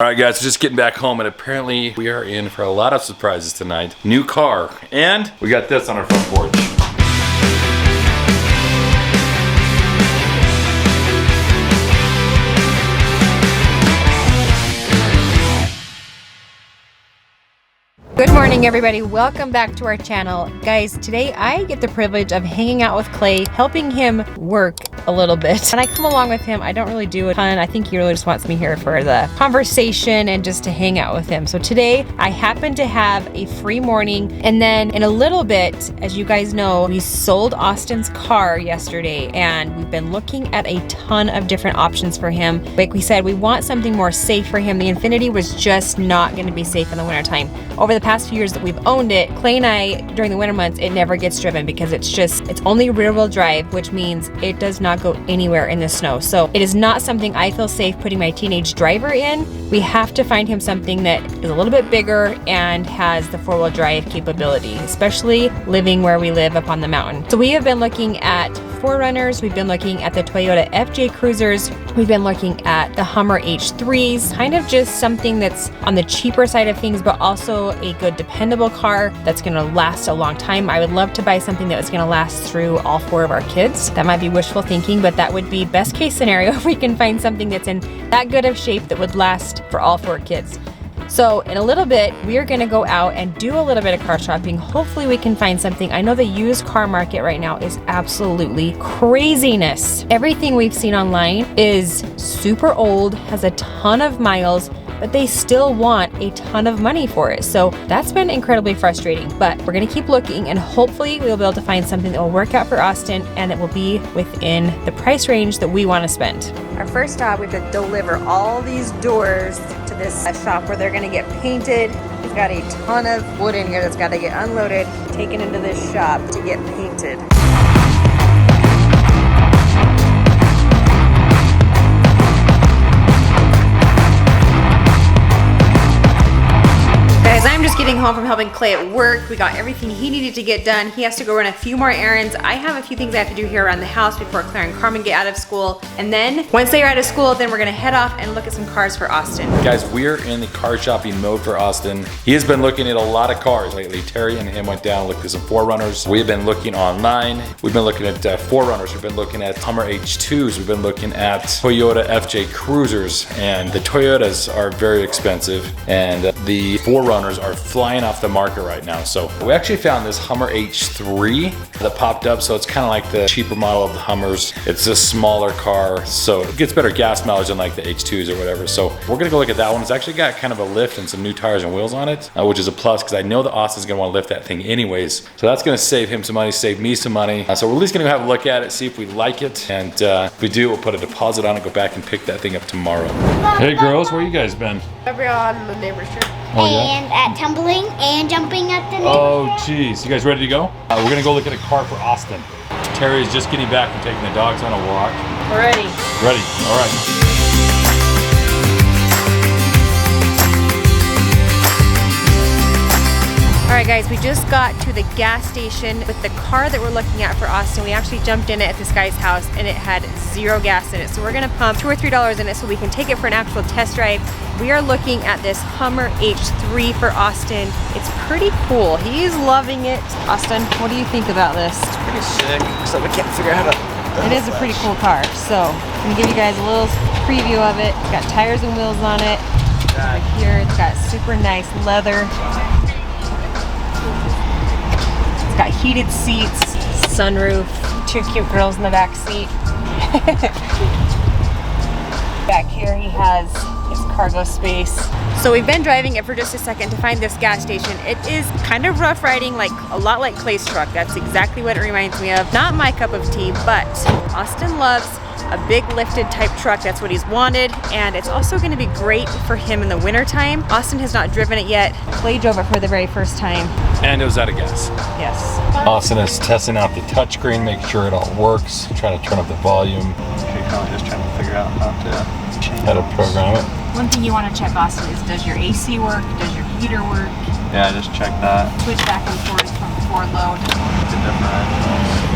Alright guys, just getting back home, and apparently we are in for a lot of surprises tonight. New car, and we got this on our front porch. Good morning everybody, welcome back to our channel. Guys, today I get the privilege of hanging out with Clay, helping him work a little bit. When I come along with him, I don't really do a ton. I think he really just wants me here for the conversation and just to hang out with him. So today I happen to have a free morning, and then in a little bit, as you guys know, we sold Austin's car yesterday and we've been looking at a ton of different options for him. Like we said, we want something more safe for him. The Infiniti was just not going to be safe in the wintertime. Over the past few years that we've owned it, Clay and I, during the winter months, it never gets driven because it's only rear wheel drive, which means it does not go anywhere in the snow. So it is not something I feel safe putting my teenage driver in. We have to find him something that is a little bit bigger and has the four-wheel drive capability, especially living where we live up on the mountain. So we have been looking at 4Runners, we've been looking at the Toyota FJ Cruisers, we've been looking at the Hummer H3s, kind of just something that's on the cheaper side of things, but also a good dependable car that's gonna last a long time. I would love to buy something that was gonna last through all 4 of our kids. That might be wishful thinking, but that would be best case scenario if we can find something that's in that good of shape that would last for all 4 kids. So in a little bit, we are gonna go out and do a little bit of car shopping. Hopefully we can find something. I know the used car market right now is absolutely craziness. Everything we've seen online is super old, has a ton of miles, but they still want a ton of money for it. So that's been incredibly frustrating, but we're gonna keep looking and hopefully we'll be able to find something that will work out for Austin and that will be within the price range that we wanna spend. Our first stop, we have to deliver all these doors to this shop where they're gonna get painted. We've got a ton of wood in here that's gotta get unloaded, taken into this shop to get painted. I'm just getting home from helping Clay at work. We got everything he needed to get done. He has to go run a few more errands. I have a few things I have to do here around the house before Claire and Carmen get out of school. And then once they are out of school, then we're gonna head off and look at some cars for Austin. Guys, we're in the car shopping mode for Austin. He has been looking at a lot of cars lately. Terry and him went down and looked at some 4Runners. We've been looking online. We've been looking at 4Runners. We've been looking at Hummer H2s. We've been looking at Toyota FJ Cruisers. And the Toyotas are very expensive. And the 4Runners are flying off the market right now. So we actually found this Hummer H3 that popped up. So it's kind of like the cheaper model of the Hummers. It's a smaller car, so it gets better gas mileage than like the H2s or whatever. So we're gonna go look at that one. It's actually got kind of a lift and some new tires and wheels on it, which is a plus because I know that Austin's gonna want to lift that thing anyways. So that's gonna save him some money, save me some money. So we're at least gonna go have a look at it, see if we like it, and if we do, we'll put a deposit on it, go back and pick that thing up tomorrow. Hey girls, where you guys been? Over on the neighbor's street. Oh, yeah? And at tumbling and jumping at the neighbor's. Oh geez, you guys ready to go? We're gonna go look at a car for Austin. Terry's just getting back from taking the dogs on a walk. We're ready. Ready, all right. All right guys, we just got to the gas station with the car that we're looking at for Austin. We actually jumped in it at this guy's house and it had 0 gas in it. So we're gonna pump $2 or $3 in it so we can take it for an actual test drive. We are looking at this Hummer H3 for Austin. It's pretty cool. He's loving it. Austin, what do you think about this? It's pretty sick, except we can't figure out how to. It is a pretty cool car. So I'm gonna give you guys a little preview of it. It's got tires and wheels on it. Right here, it's got super nice leather. Got heated seats, sunroof, 2 cute girls in the back seat. Back here he has his cargo space. So we've been driving it for just a second to find this gas station. It is kind of rough riding, like a lot like Clay's truck. That's exactly what it reminds me of. Not my cup of tea, but Austin loves a big lifted type truck. That's what he's wanted, and it's also going to be great for him in the winter time. Austin has not driven it yet. Clay drove it for the very first time. And it was out of gas. Yes. Austin is testing out the touchscreen, make sure it all works, trying to turn up the volume. She's probably just trying to figure out how to program it. One thing you want to check, Austin, is does your AC work? Does your heater work? Yeah, just check that. Switch back and forth from forward load. The differentials.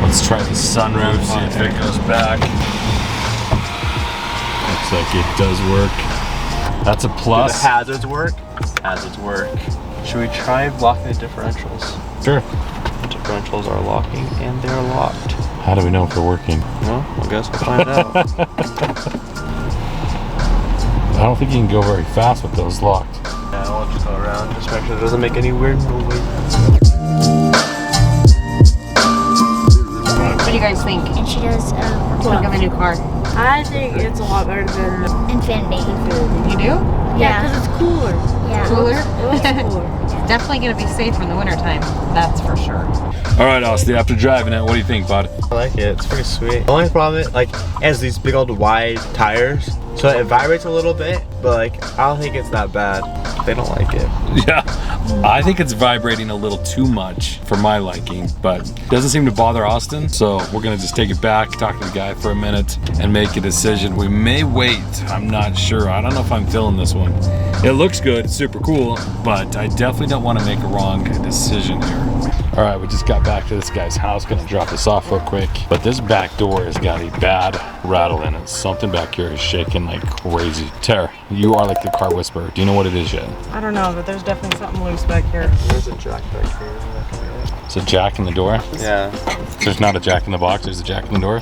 Let's try the sunroof, see if it goes back. Looks like it does work. That's a Do the plus. hazards work? Hazards work. Should we try blocking the differentials? Sure. The differentials are locking and they're locked. How do we know if they're working? Well, I guess we'll find out. I don't think you can go very fast with those locked. Yeah, I'll just go around. Just make sure it doesn't make any weird noise. What do you guys think? And she does Look at the new car. I think it's a lot better than Infinity. You do? yeah, because it's cooler. Yeah. Cooler? It looks cooler. Definitely gonna be safe in the wintertime. That's for sure. All right, Austin, after driving it, what do you think, bud? I like it. It's pretty sweet. The only problem is, like, it has these big old wide tires, so it vibrates a little bit, but like, I don't think it's that bad. They don't like it. Yeah, I think it's vibrating a little too much for my liking, but doesn't seem to bother Austin. So we're gonna just take it back, talk to the guy for a minute, and make a decision. We may wait. I'm not sure. I don't know if I'm feeling this one. It looks good, it's super cool, but I definitely don't want to make a wrong decision here. All right, we just got back to this guy's house. Gonna drop this off real quick. But this back door has got a bad rattle in it. Something back here is shaking like crazy. Tara, you are like the car whisperer. Do you know what it is yet? I don't know, but there's definitely something loose back here. There's a jack back here. It's a jack in the door. Yeah. There's not a jack in the box. There's a jack in the door.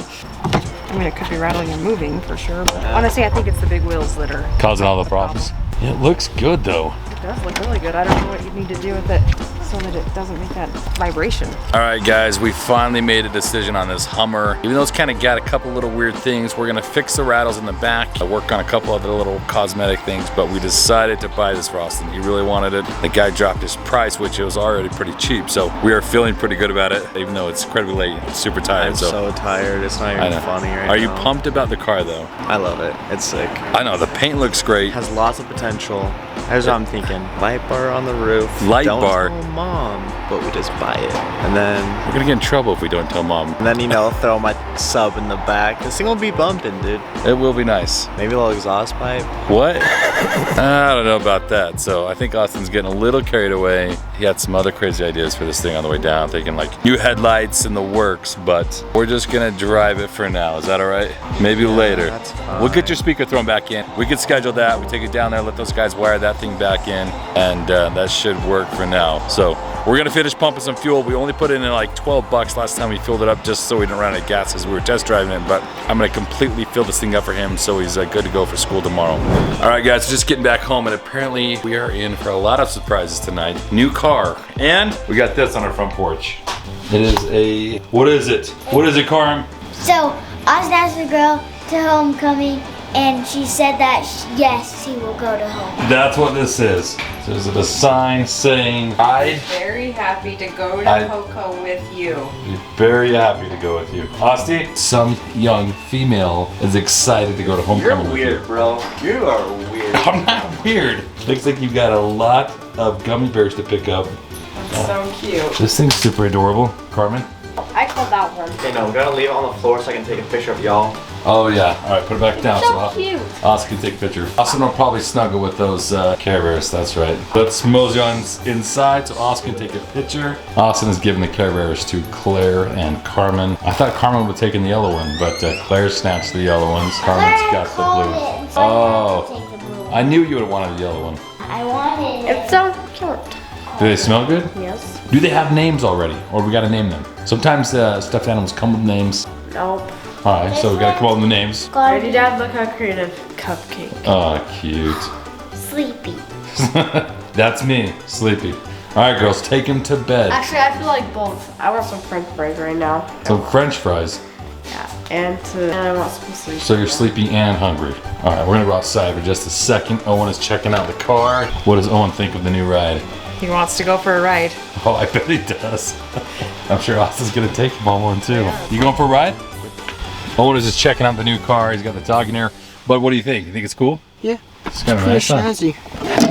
I mean, it could be rattling and moving for sure, but honestly, I think it's the big wheels that are Causing all the problems. It looks good though. It does look really good. I don't know what you need to do with it so that it doesn't make that vibration. All right, guys, we finally made a decision on this Hummer. Even though it's kind of got a couple little weird things, we're gonna fix the rattles in the back, work on a couple other little cosmetic things, but we decided to buy this for Austin. He really wanted it. The guy dropped his price, which was already pretty cheap, so we are feeling pretty good about it, even though it's incredibly late, super tired. I'm so tired. It's not I even know. funny right now. Are you pumped about the car though? I love it. It's sick. I know, the paint looks great. Has lots of potential. Here's what I'm thinking. Light bar on the roof. Light Don't bar. tell mom, but we just buy it. And then, We're gonna get in trouble if we don't tell mom. you know, throw my sub in the back. This thing will be bumping, dude. It will be nice. Maybe a little exhaust pipe. What? I don't know about that. So I think Austin's getting a little carried away. He had some other crazy ideas for this thing on the way down, thinking like new headlights in the works, but we're just gonna drive it for now. Is that all right? Maybe later. that's fine. We'll get your speaker thrown back in. We could schedule that. We take it down there, let those guys wire that thing back in, and that should work for now. So we're gonna finish pumping some fuel. We only put in like 12 bucks last time we filled it up just so we didn't run out of gas as we were test driving it, but I'm gonna completely fill this thing up for him so he's good to go for school tomorrow. All right, guys, just getting back home, and apparently we are in for a lot of surprises tonight. New car, and we got this on our front porch. It is a, what is it? What is it, Carm? So, Austin asked the girl to homecoming, and she said that yes, he will go to home. That's what this is. So there's a sign saying, I'd Very happy to go to Coco with you. be very happy to go with you. Asti, some young female is excited to go to homecoming with you. bro. You are weird. I'm not weird. Looks like you've got a lot of gummy bears to pick up. So cute. This thing's super adorable. Carmen? I called that one. Okay, no, I'm gonna leave it on the floor so I can take a picture of y'all. Oh yeah. All right, put it back down. So cute. Austin can take a picture. Austin will probably snuggle with those Care Bears. That's right. Let's mosey on inside so Austin can take a picture. Austin is giving the Care Bears to Claire and Carmen. I thought Carmen would take in the yellow one, but Claire snatched the yellow ones. Carmen's got the blue. Oh, I knew you would have wanted the yellow one. I wanted it. It's so cute. Do they smell good? Yes. Do they have names already, or we gotta name them? Sometimes stuffed animals come with names. Nope. All right, so we gotta come up with the names. Ready, Dad? Look how creative. Cupcake. Oh, cute. Sleepy. That's me, sleepy. All right, girls, take him to bed. Actually, I feel like both. I want some French fries right now. Some French fries. Yeah. And I want some sleep. So you're sleepy and hungry. All right, we're gonna go outside for just a second. Owen is checking out the car. What does Owen think of the new ride? He wants to go for a ride. Oh, I bet he does. I'm sure Austin's gonna take him on one too. You going for a ride? Owen is just checking out the new car. He's got the dog in there. But what do you think? You think it's cool? Yeah. It's kind of nice, huh? Snazzy.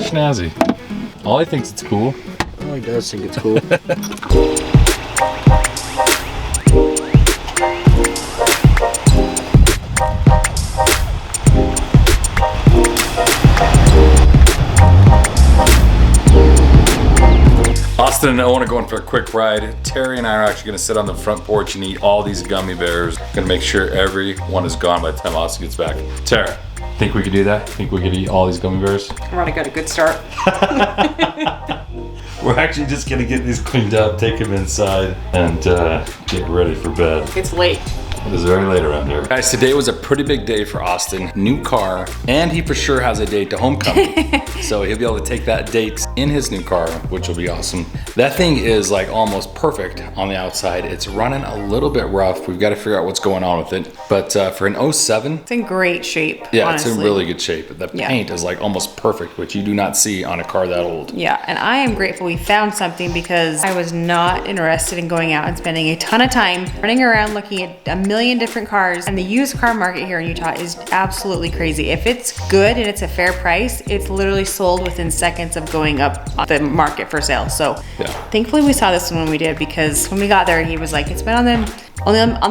Snazzy. Ollie thinks it's cool. Oh, he does think it's cool. Austin and Owen are going for a quick ride. Terry and I are actually gonna sit on the front porch and eat all these gummy bears. Gonna make sure every one is gone by the time Austin gets back. Tara, Think we could do that? Think we could eat all these gummy bears? We're gonna get a good start. We're actually just gonna get these cleaned up, take them inside, and get ready for bed. It's late. It is very late around here. Guys, today was a pretty big day for Austin. New car, and he for sure has a date to homecoming. So he'll be able to take that date in his new car, which will be awesome. That thing is like almost perfect on the outside. It's running a little bit rough. We've got to figure out what's going on with it. But for an 07, It's in great shape. yeah, honestly. it's in really good shape. The Yeah. paint is like almost perfect, which you do not see on a car that old. Yeah, and I am grateful we found something because I was not interested in going out and spending a ton of time running around looking at a million different cars. And the used car market here in Utah is absolutely crazy. If it's good and it's a fair price, it's literally sold within seconds of going up on the market for sale. So Yeah. thankfully we saw this one when we did, because when we got there, he was like, it's been on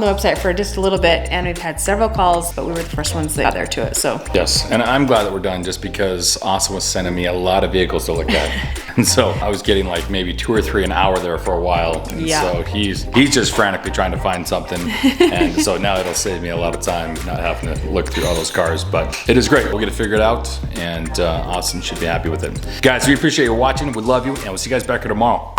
the website for just a little bit, and we've had several calls, but we were the first ones that got there to it. So Yes, and I'm glad that we're done just because Austin was sending me a lot of vehicles to look at. And so I was getting like maybe 2 or 3 an hour there for a while. And Yeah. so he's just frantically trying to find something. And so now it'll save me a lot of time not having to look through all those cars. But it is great. We'll get it figured out, and Austin should be happy with it. Guys, we appreciate you watching. We love you, and we'll see you guys back here tomorrow.